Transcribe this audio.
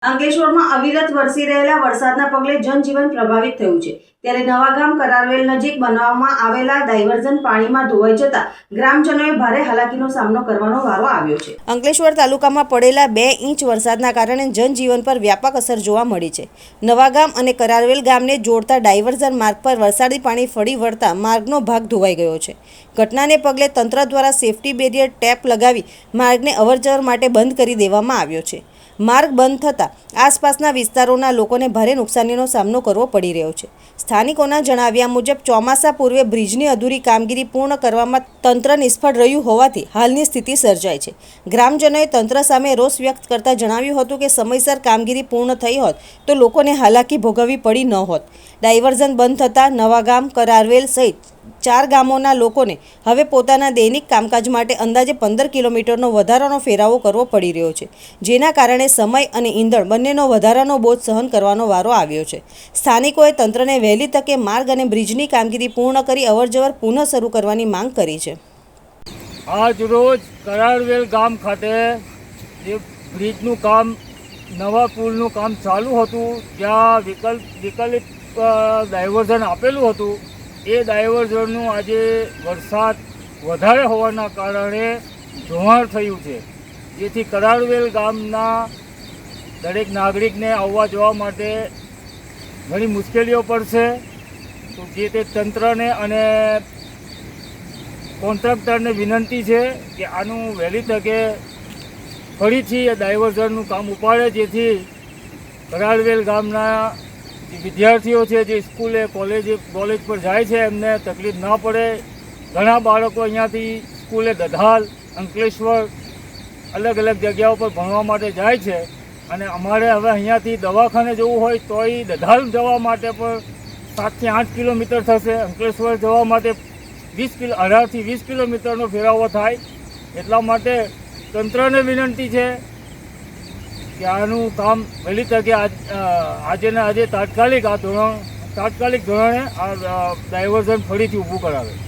અંકલેશ્વરમાં અવિરત વરસી રહેલા વરસાદના પગલે જનજીવન પ્રભાવિત થયું છે। ત્યારે નવાગામ કરારવેલ નજીક બનાવવામાં આવેલા ડાયવર્ઝન પાણીમાં ધોવાઈ જતા ગ્રામજનોએ ભારે હાલાકીનો સામનો કરવાનો વારો આવ્યો છે। અંકલેશ્વર તાલુકામાં પડેલા 2 ઇંચ વરસાદના કારણે જનજીવન પર વ્યાપક અસર જોવા મળી છે। નવાગામ અને કરારવેલ ગામને જોડતા ડાયવર્ઝન માર્ગ પર વરસાદી પાણી ફરી વળતા માર્ગનો ભાગ ધોવાઈ ગયો છે। ઘટનાને પગલે તંત્ર દ્વારા સેફટી બેરિયર ટેપ લગાવી માર્ગને અવરજવર માટે બંધ કરી દેવામાં આવ્યો છે। માર્ગ બંધ થતાં આસપાસના વિસ્તારોના લોકોને ભારે નુકસાનીનો સામનો કરવો પડી રહ્યો છે। સ્થાનિકોના જણાવ્યા મુજબ ચોમાસા પૂર્વે બ્રિજની અધૂરી કામગીરી પૂર્ણ કરવામાં તંત્ર નિષ્ફળ રહ્યું હોવાથી હાલની સ્થિતિ સર્જાઈ છે। ગ્રામજનોએ તંત્ર સામે રોષ વ્યક્ત કરતા જણાવ્યું હતું કે સમયસર કામગીરી પૂર્ણ થઈ હોત તો લોકોને હાલાકી ભોગવવી પડી ન હોત। ડાયવર્ઝન બંધ થતાં નવાગામ કરારવેલ સહિત 4 ગામોના લોકોને હવે પોતાના દૈનિક કામકાજ માટે અંદાજે 15 કિલોમીટરનો વધારાનો ફેરાવો કરવો પડી રહ્યો છે, જેના કારણે સમય અને ઈંધણ બંનેનો વધારાનો બોજ સહન કરવાનો વારો આવ્યો છે। સ્થાનિકોએ તંત્રને વહેલી તકે માર્ગ અને બ્રિજની કામગીરી પૂર્ણ કરી અવરજવર પુનઃ શરૂ કરવાની માંગ કરી છે। આજ રોજ કરારવેલ ગામ ખાતે જે બ્રિજનું કામ, નવા પુલનું કામ ચાલુ હતું, જ્યાં વિકલ્પ ડાયવર્ઝન આપેલું હતું, એ ડાયવર્ઝનનું આજે વરસાદ વધારે હોવાના કારણે ધોવાણ થયું છે, જેથી કરારવેલ ગામના દરેક નાગરિકને આવવા જવા માટે ઘણી મુશ્કેલીઓ પડશે। તો જે તે તંત્રને અને કોન્ટ્રાક્ટરને વિનંતી છે કે આનું વહેલી તકે ફરીથી એ ડાયવર્ઝનનું કામ ઉપાડે, જેથી કરારવેલ ગામના જે વિદ્યાર્થીઓ છે, જે સ્કૂલે કોલેજ પર જાય છે, એમને તકલીફ ના પડે। ઘણા બાળકો અહીંયાથી સ્કૂલે દધાલ, અંકલેશ્વર અલગ અલગ જગ્યાઓ પર ભણવા માટે જાય છે, અને અમારે હવે અહીંયાથી દવાખાને જવું હોય તોય દધાલ જવા માટે પણ 7 થી 8 કિલોમીટર થશે। અંકલેશ્વર જવા માટે 18 થી 20 કિલોમીટરનો ફેરાવો થાય। એટલા માટે તંત્રને વિનંતી છે કે આનું કામ વહેલી તકે આજે તાત્કાલિક ધોરણે આ ડાયવર્ઝન ફરીથી ઊભું કરાવે।